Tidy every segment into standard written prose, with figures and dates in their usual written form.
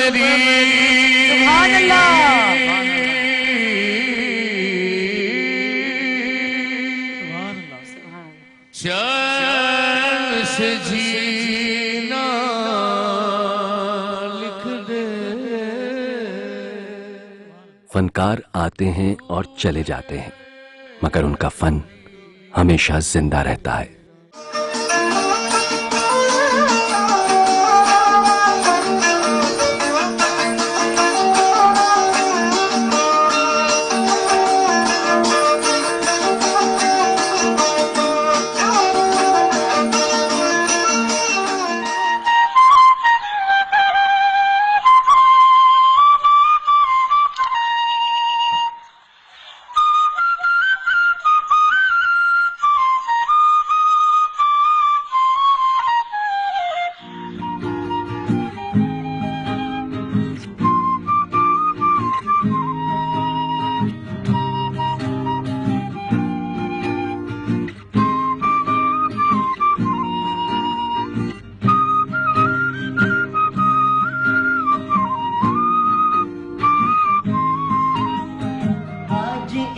قمری سبحان اللہ چین سے جینا لکھ دے. فنکار آتے ہیں اور چلے جاتے ہیں مگر ان کا فن ہمیشہ زندہ رہتا ہے.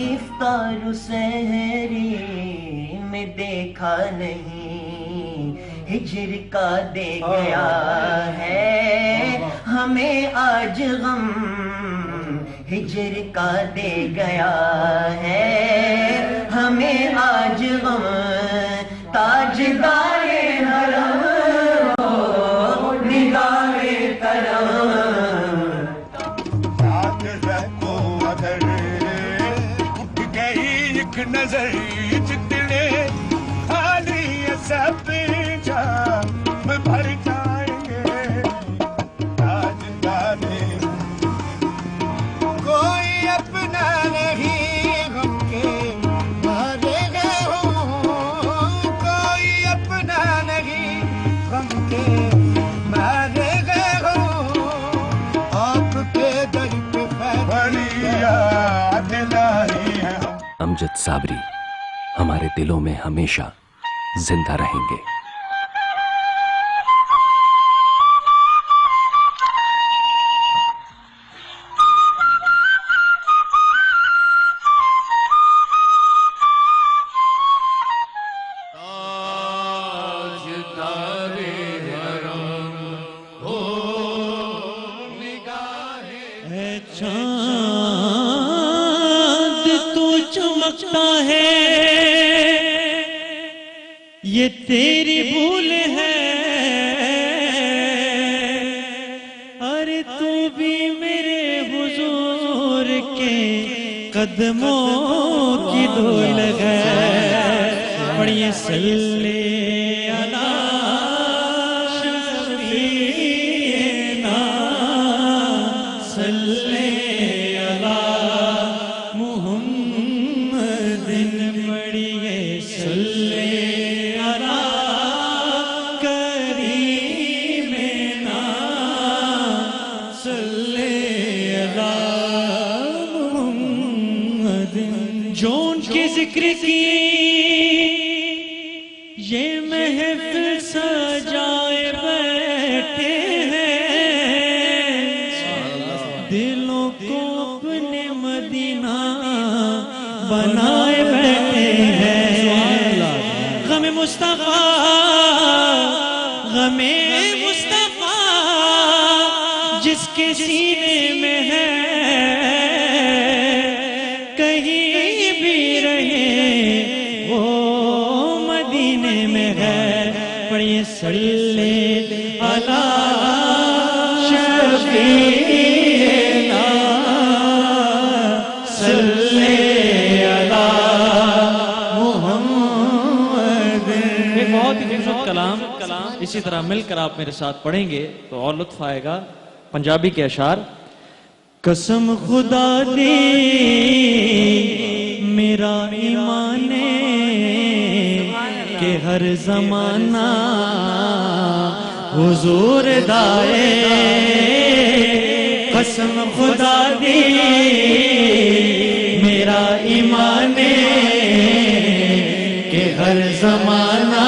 افطار سحری میں دیکھا نہیں، ہجر کا دے گیا ہے ہمیں آج غم، ہجر کا دے گیا ہے ہمیں آج غم. تاجدار حرم ہو نگاہ کرم، نظر جتنے خالی سب جام بھر جائیں گے. تاجدارے کوئی اپنا نہیں غم کے مارے گئے ہوں، کوئی اپنا نہیں غم کے مارے گئے ہوں. آپ کے در پہ بڑی یاد لائی ہے. امجد صابری ہمارے دلوں میں ہمیشہ زندہ رہیں گے. تاجدار حرم ہو نگاہ چاند تو چمکتا ہے یہ تیری بھول ہے، ارے تو بھی میرے حضور کے قدموں کی دھول ہے. پڑھیے صلی علی شفیعنا صلی علی محمد، پڑھیے صلی علی کریمنا صلی علی محمد. جو ان کے ذکر کی یہ محفل سجائے بیٹھے ہیں، دلوں کو اپنے مدینہ بنائے بیٹھے ہیں. غم مصطفیٰ غم مصطفیٰ جس کے سینے میں ہے کہیں بھی رہے وہ مدینے میں ہے. پڑھیے صلی علی شفیعنا صلی علی محمد. ایک بہت ہی خوبصورت کلام اسی طرح مل کر آپ میرے ساتھ پڑھیں گے تو اور لطف آئے گا. پنجابی کے اشعار. قسم خدا دی میرا ایمان کہ ہر زمانہ حضور دائے. قسم خدا دی میرا ایمان کہ ہر زمانہ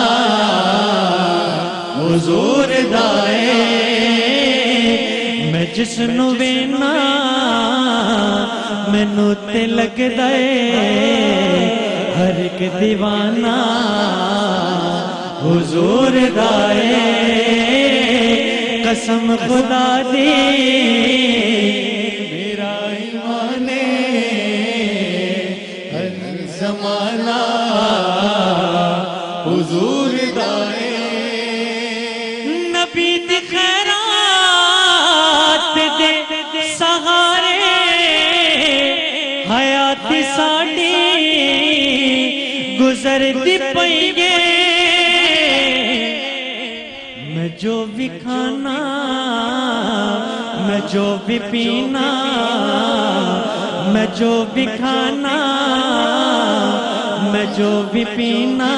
حضور دائے. میں جس نو وینا مینوں تے لگدا اے ہر ایک دیوانہ حضور دا اے قسم خدا دی میرا ایمان ہر زمانہ حضور دا نبی دی خیرات دے سہارے حیات ساڈی گزر دی پئی گے میں جو بھی کھانا میں جو بھی پینا میں جو بھی کھانا میں جو بھی پینا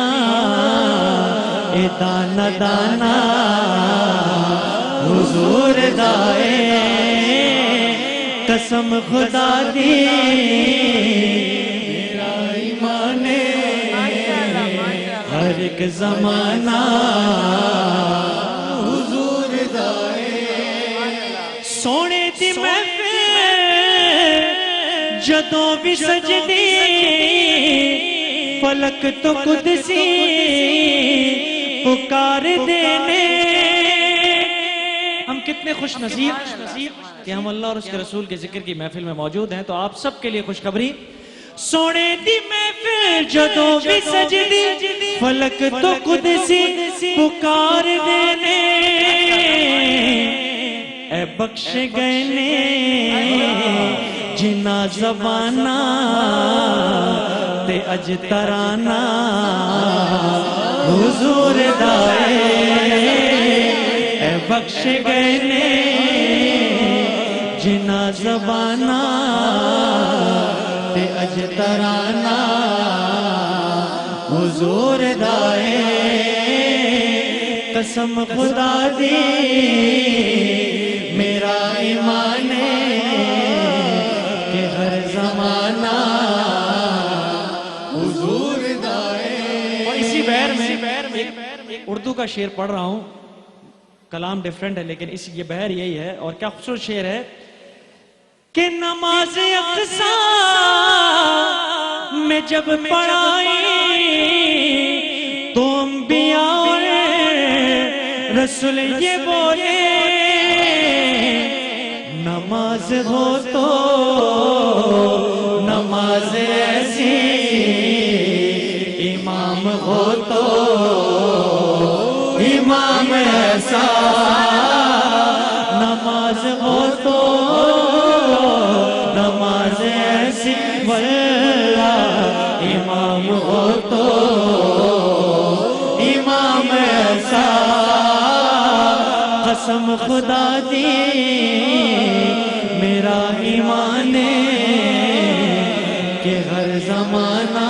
اے دانا دانا حضور دا اے قسم خدا دی میرا ایمان ہر ایک زمانہ حضور دا اے سونے دی محفل جدوں بھی سجدی فلک تو قدسی پکار دینے ہم کتنے خوش نصیب کہ ہم اللہ اور اس کے رسول کے ذکر کی محفل میں موجود ہیں. تو آپ سب کے لیے خوشخبری سونے دی محفل جدوں بھی سجدی فلک تو قدسی پکار دینے اے بخش گئے نے جنا زبانہ تے اج ترانہ حضور دا اے بخش گئے نے جنا زبانہ تے اج ترانہ حضور دا قسم خدا دی میرا ایمان کہ ہر زمانہ حضور دا اور اسی بہر میں ایک اردو کا شعر پڑھ رہا ہوں. کلام ڈیفرنٹ ہے لیکن یہ بہر یہی ہے. اور کیا خوبصورت شعر ہے کہ نماز اقصی میں جب پڑھائی تو انبیاء اور رسول یہ بولے نماز ہو تو نماز ایسی امام ہو تو امام ایسا نماز ہو تو نماز ایسی واللہ امام ہو تو امام ایسا قسم خدا دی میرا ایمان کہ ہر زمانہ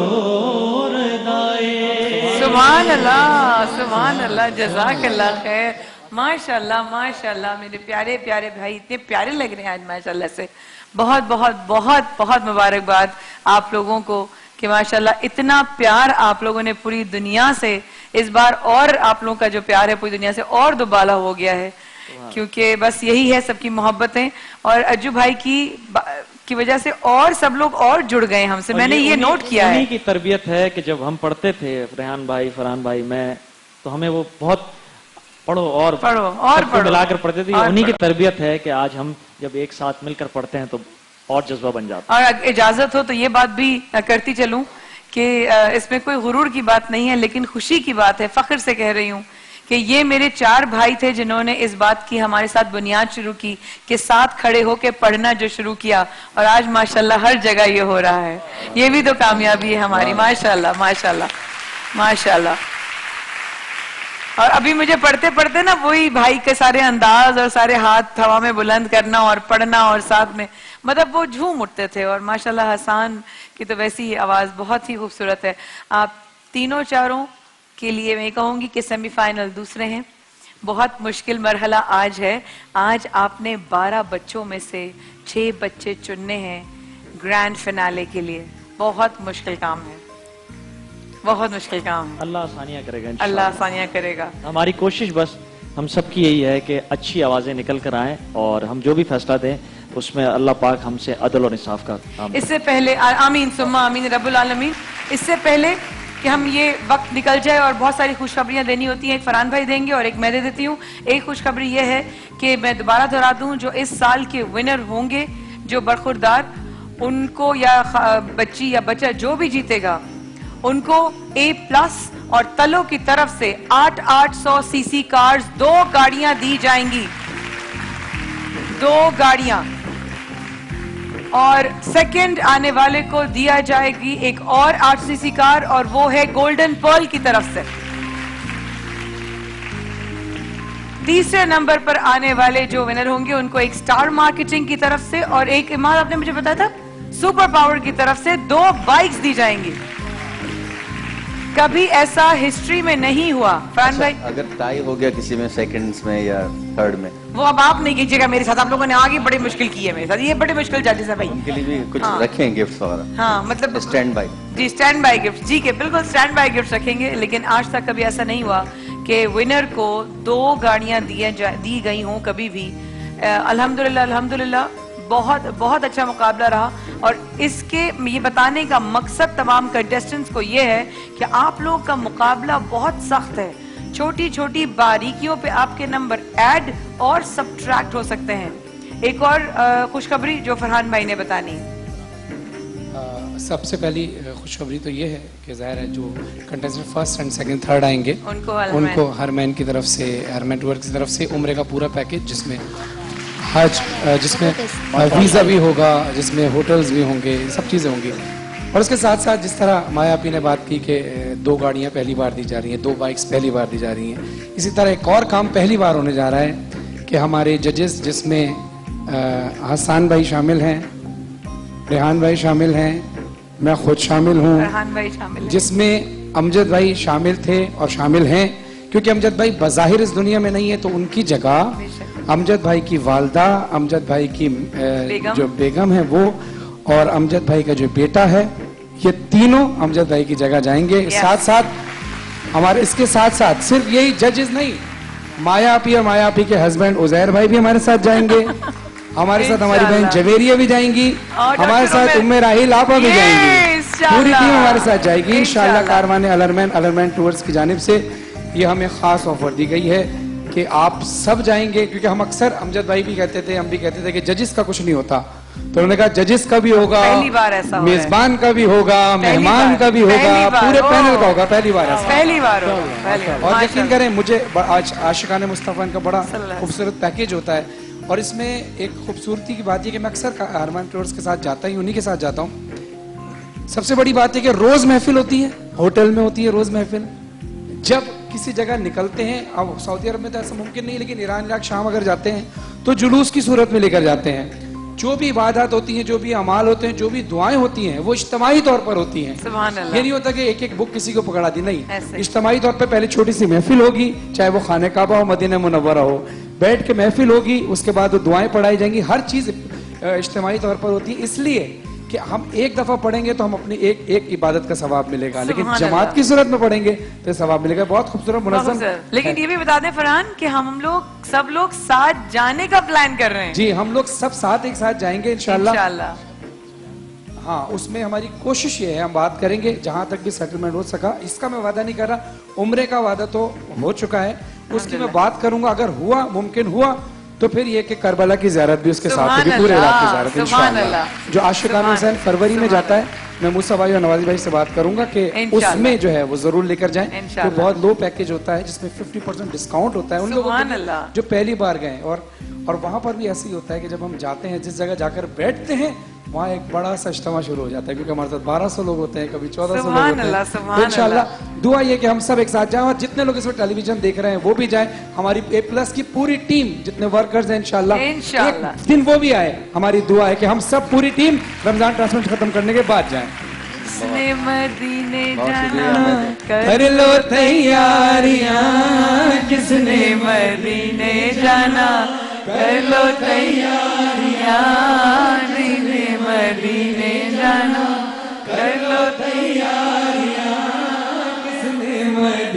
حضور دائے. سبحان اللہ جزاک اللہ خیر. ماشاءاللہ میرے پیارے پیارے بھائی اتنے پیارے لگ رہے ہیں آج ماشاءاللہ سے. بہت بہت بہت بہت مبارکباد آپ لوگوں کو کہ ماشاءاللہ اتنا پیار آپ لوگوں نے پوری دنیا سے اس بار اور آپ لوگوں کا جو پیار ہے پوری دنیا سے اور دوبالا ہو گیا ہے کیونکہ بس یہی ہے سب کی محبتیں. اور اجو بھائی کی وجہ سے اور سب لوگ اور جڑ گئے ہم سے. میں نے یہ نوٹ کیا ہے. انہی کی تربیت ہے کہ جب ہم پڑھتے تھے ریحان بھائی فرحان بھائی میں تو ہمیں وہ بہت پڑھو اور ملا کر پڑھتے تھے. انہی کی تربیت ہے کہ آج ہم جب ایک ساتھ مل کر پڑھتے ہیں تو اور جذبہ بن جاتا. اور اجازت ہو تو یہ بات بھی کرتی چلوں کہ اس میں کوئی غرور کی بات نہیں ہے لیکن خوشی کی بات ہے. فخر سے کہہ رہی ہوں کہ یہ میرے 4 بھائی تھے جنہوں نے اس بات کی ہمارے ساتھ بنیاد شروع کی کہ ساتھ کھڑے ہو کے پڑھنا جو شروع کیا اور آج ماشاءاللہ ہر جگہ یہ ہو رہا ہے. یہ بھی تو کامیابی ہے ہماری. ماشاءاللہ ماشاءاللہ ماشاءاللہ. اور ابھی مجھے پڑھتے پڑھتے نا وہی بھائی کے سارے انداز اور سارے ہاتھ ہوا میں بلند کرنا اور پڑھنا اور ساتھ میں مطلب وہ جھوم اٹھتے تھے. اور ماشاءاللہ حسان کی تو ویسی آواز بہت ہی خوبصورت ہے. آپ تینوں چاروں کے لیے میں کہوں گی کہ سیمی فائنل دوسرے ہیں. بہت مشکل مرحلہ آج ہے. آج آپ نے 12 بچوں میں سے 6 بچے چننے ہیں گرینڈ فنالے کے لیے. بہت مشکل کام ہے. بہت مشکل کام ہے. اللہ آسانیاں کرے گا اللہ آسانیاں کرے گا. ہماری کوشش بس ہم سب کی یہی ہے کہ اچھی آوازیں نکل کر آئیں اور ہم جو بھی فیصلہ دیں اس میں اللہ پاک ہم سے عدل اور انصاف کا کام. اس سے پہلے آمین ثم آمین رب العالمین. اس سے پہلے کہ ہم یہ وقت نکل جائے اور بہت ساری خوشخبریاں دینی ہوتی ہیں, ایک فرحان بھائی دیں گے اور ایک میں دے دیتی ہوں. ایک خوشخبری یہ ہے کہ میں دوبارہ دہرا دوں, جو اس سال کے ونر ہوں گے جو برخوردار, ان کو یا بچی یا بچہ جو بھی جیتے گا ان کو A+ اور تلو کی طرف سے 800 cc کارز 2 گاڑیاں دی جائیں گی, 2 گاڑیاں. اور سیکنڈ آنے والے کو دیا جائے گی ایک اور 8 cc کار, اور وہ ہے گولڈن پرل کی طرف سے. تیسرے نمبر پر آنے والے جو ونر ہوں گے ان کو ایک سٹار مارکیٹنگ کی طرف سے اور ایک ایمان آپ نے مجھے بتایا تھا سپر پاور کی طرف سے 2 بائکس دی جائیں گی. کبھی ایسا ہسٹری میں نہیں ہوا. فرحان بھائی اگر ٹائی ہو گیا کسی میں سیکنڈز میں یا تھرڈ میں, وہ اب آپ نہیں کیجیے گا میرے ساتھ, آپ لوگوں نے آگے بڑی مشکل کی ہے میرے ساتھ, یہ بڑے مشکل ججز ہیں بھائی. ان کے لیے بھی کچھ رکھیں گفٹس وغیرہ. ہاں مطلب اسٹینڈ بائی. جی اسٹینڈ بائی گفٹ, جی کہ بالکل اسٹینڈ بائی گفٹ رکھیں گے. لیکن آج تک کبھی ایسا نہیں ہوا کہ ونر کو 2 گاڑیاں دی گئی ہوں کبھی بھی. الحمدللہ بہت بہت اچھا مقابلہ رہا, اور اس کے یہ بتانے کا مقصد تمام کنٹیسٹنٹس کو یہ ہے کہ آپ لوگ کا مقابلہ بہت سخت ہے. چھوٹی چھوٹی باریکیوں پہ آپ کے نمبر ایڈ اور سبٹریکٹ ہو سکتے ہیں. ایک اور خوشخبری جو فرحان بھائی نے بتانی. سب سے پہلی خوشخبری تو یہ ہے کہ ظاہر ہے جو contestant first and second third آئیں گے ان کو ہرمین کی طرف سے, ہرمین ٹور کی طرف سے عمرے کا پورا پیکج, جس میں حج, جس میں ویزا بھی ہوگا, جس میں ہوٹلز بھی ہوں گے, سب چیزیں ہوں گی. اور اس کے ساتھ ساتھ جس طرح مایا آپی نے بات کی کہ 2 گاڑیاں پہلی بار دی جا رہی ہیں, 2 بائکس پہلی بار دی جا رہی ہیں, اسی طرح ایک اور کام پہلی بار ہونے جا رہا ہے کہ ہمارے ججز جس میں حسان بھائی شامل ہیں, ریحان بھائی شامل ہیں, میں خود شامل ہوں, جس میں امجد بھائی شامل تھے اور شامل ہیں, کیونکہ امجد بھائی بظاہر اس دنیا میں نہیں ہے تو ان کی جگہ امجد بھائی کی والدہ, امجد بھائی کی جو بیگم ہے وہ, اور امجد بھائی کا جو بیٹا ہے, یہ تینوں امجد بھائی کی جگہ جائیں گے. ساتھ ساتھ ہمارے اس کے ساتھ ساتھ صرف یہی ججز نہیں, مایا آپی اور مایا آپی کے ہسبینڈ عزیر بھائی بھی ہمارے ساتھ جائیں گے, ہمارے ساتھ ہماری بہن جویریہ بھی جائیں گی, ہمارے ساتھ ام راحیل آپا بھی جائیں گی, پوری ٹیم ہمارے ساتھ جائے گی انشاءاللہ. کاروان الرمین ٹورز کی جانب سے یہ ہمیں خاص آفر دی گئی ہے کہ آپ سب جائیں گے, کیونکہ ہم اکثر امجد بھائی بھی کہتے تھے, ہم بھی کہتے تھے کہ ججز کا کچھ نہیں ہوتا, تو انہوں نے کہا ججز کا بھی ہوگا, میزبان کا بھی ہوگا, مہمان کا بھی ہوگا, پورے پینل کا ہوگا, پہلی بار ایسا, پہلی بار. اور یقین کریں مجھے آج عاشقان مصطفیٰ کا بڑا خوبصورت پیکیج ہوتا ہے, اور اس میں ایک خوبصورتی کی بات یہ کہ میں اکثر ہرمان ٹورز کے ساتھ جاتا ہی, انہی کے ساتھ جاتا ہوں. سب سے بڑی بات ہے کہ روز محفل ہوتی ہے, ہوٹل میں ہوتی ہے روز محفل. جب کسی جگہ نکلتے ہیں, اب سعودی عرب میں تو ایسا ممکن نہیں, لیکن ایران, عراق, شام اگر جاتے ہیں تو جلوس کی صورت میں لے کر جاتے ہیں. جو بھی عبادات ہوتی ہیں, جو بھی اعمال ہوتے ہیں, جو بھی دعائیں ہوتی ہیں, وہ اجتماعی طور پر ہوتی ہیں. یہ نہیں ہوتا کہ ایک ایک بک کسی کو پکڑا دی, نہیں, اجتماعی طور پہ پہلے چھوٹی سی محفل ہوگی, چاہے وہ خانہ کعبہ ہو, مدینہ منورہ ہو, بیٹھ کے محفل ہوگی, اس کے بعد وہ دعائیں پڑھائی جائیں گی, ہر چیز اجتماعی طور پر ہوتی ہے. اس لیے کہ ہم ایک دفعہ پڑھیں گے تو ہم اپنی ایک عبادت کا ثواب ملے گا, لیکن جماعت کی صورت میں پڑھیں گے تو ثواب ملے گا. بہت خوبصورت منظم. لیکن یہ بھی بتا دیں فرحان کہ ہم لوگ سب لوگ ساتھ جانے کا پلان کر رہے ہیں. جی ہم لوگ سب ساتھ ایک ساتھ جائیں گے انشاءاللہ. ہاں اس میں ہماری کوشش یہ ہے, ہم بات کریں گے جہاں تک بھی سیٹلمنٹ ہو سکا. اس کا میں وعدہ نہیں کر رہا, عمرے کا وعدہ تو ہو چکا ہے, اس کی میں بات کروں گا. اگر ہوا, ممکن ہوا تو پھر یہ کہ کربلا کی زیارت بھی اس کے ساتھ ہوگی, پورے عراق کی زیارت انشاءاللہ. جو عاشقان حسین فروری میں جاتا ہے, میں موسیٰ بھائی اور نوازی بھائی سے بات کروں گا کہ اس میں جو ہے وہ ضرور لے کر جائیں. تو بہت لو پیکیج ہوتا ہے جس میں 50% ڈسکاؤنٹ ہوتا ہے ان لوگوں کے لیے جو پہلی بار گئے. اور وہاں پر بھی ایسے ہی ہوتا ہے کہ جب ہم جاتے ہیں, جس جگہ جا کر بیٹھتے ہیں, وہاں ایک بڑا سا اجتماع شروع ہو جاتا ہے, کیونکہ ہمارے ساتھ 1200 لوگ ہوتے ہیں, کبھی 1400 لوگ ہوتے ہیں. انشاءاللہ دعا یہ کہ ہم سب ایک ساتھ جائیں, اور جتنے لوگ اس وقت ٹیلی ویژن دیکھ رہے ہیں وہ بھی جائیں. ہماری A+ کی پوری ٹیم, جتنے ورکرز ہیں انشاءاللہ ایک دن وہ بھی آئے. ہماری دعا ہے کہ ہم سب پوری ٹیم رمضان ٹرانسمیٹ ختم کرنے کے بعد جائیں. مدینے جانا کر لو تیاریاں, کس نے مدینے جانا کر لو تیاریاں, مدینے جانا کر لو تیاریاں,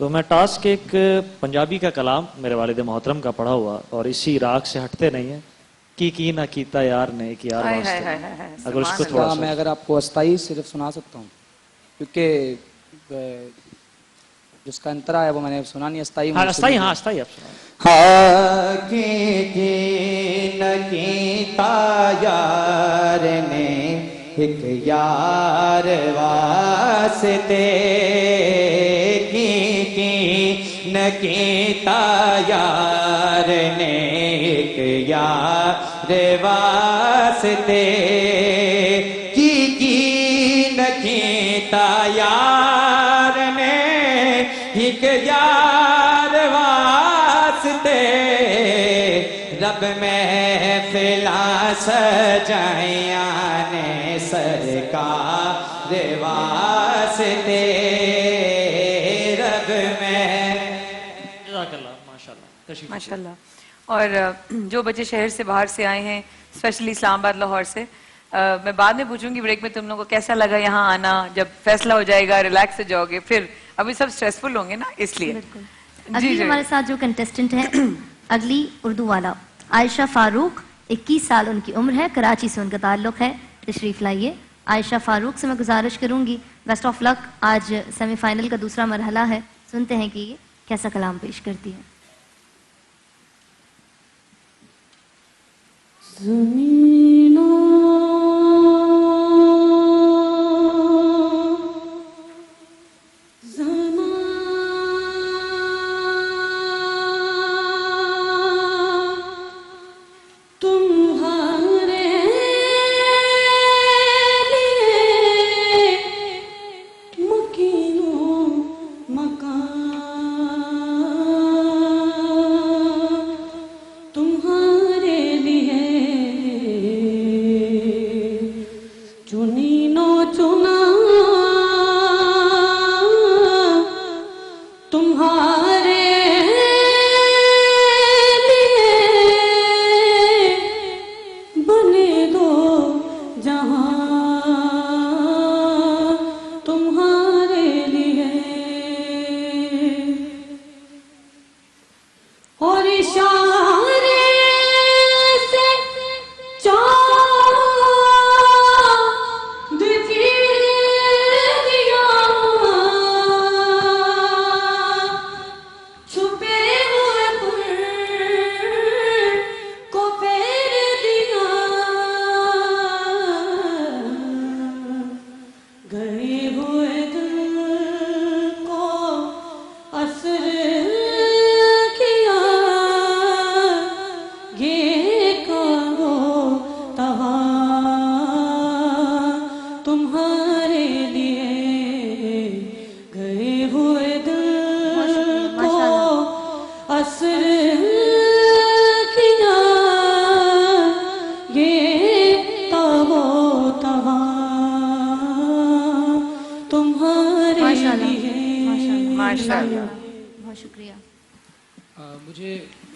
تو میں ٹاسک ایک پنجابی کا کلام میرے والد محترم کا پڑھا ہوا اور اسی راگ سے ہٹتے نہیں ہیں کی نہ کیتا یار نے ایک یار واسطے. اگر اس کو تھوڑا سا میں اگر آپ کو استائی صرف سنا سکتا ہوں کیونکہ جس کا انترا ہے وہ میں نے سنا نہیں. استائی ہاں استائی آپ سنا. ہاں کی نہ کیتا یار نے ایک یار واسطے کی نہ کیتا یار نے ایک یار واسطے کی نہ کیتا یار نے ایک یار واسطے رب محفلاں سجائیاں نے سرکار واسطے رب میں. ماشاءاللہ. اور جو بچے شہر سے باہر سے آئے ہیں اسپیشلی اسلام آباد لاہور سے, میں بعد میں پوچھوں گی بریک میں تم لوگوں کو کیسا لگا یہاں آنا, جب فیصلہ ہو جائے گا ریلیکس ہو جاؤ گے, پھر ابھی سب اسٹریسفل ہوں گے نا اس لیے. اگلی ہمارے ساتھ جو کنٹیسٹنٹ ہے اگلی اردو والا عائشہ فاروق, 21 سال ان کی عمر ہے, کراچی سے ان کا تعلق ہے. تشریف لائیے. عائشہ فاروق سے میں گزارش کروں گی, بیسٹ آف لک. آج سیمی فائنل کا دوسرا مرحلہ ہے, سنتے ہیں کہ یہ کیسا کلام پیش کرتی ہے.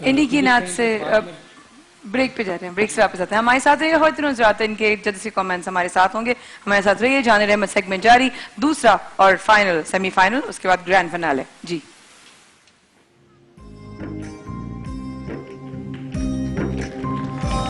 انہی کی نعت سے بریک پہ جاتے ہیں, بریک سے واپس آتے ہیں. ہمارے ساتھ رہیے خواتین و حضرات, ان کے جدسی کامنٹس ہمارے ساتھ ہوں گے. ہمارے ساتھ رہیے. جان رحمت سیگمنٹ جاری, دوسرا اور فائنل سیمی فائنل, اس کے بعد گرینڈ فنالے. جی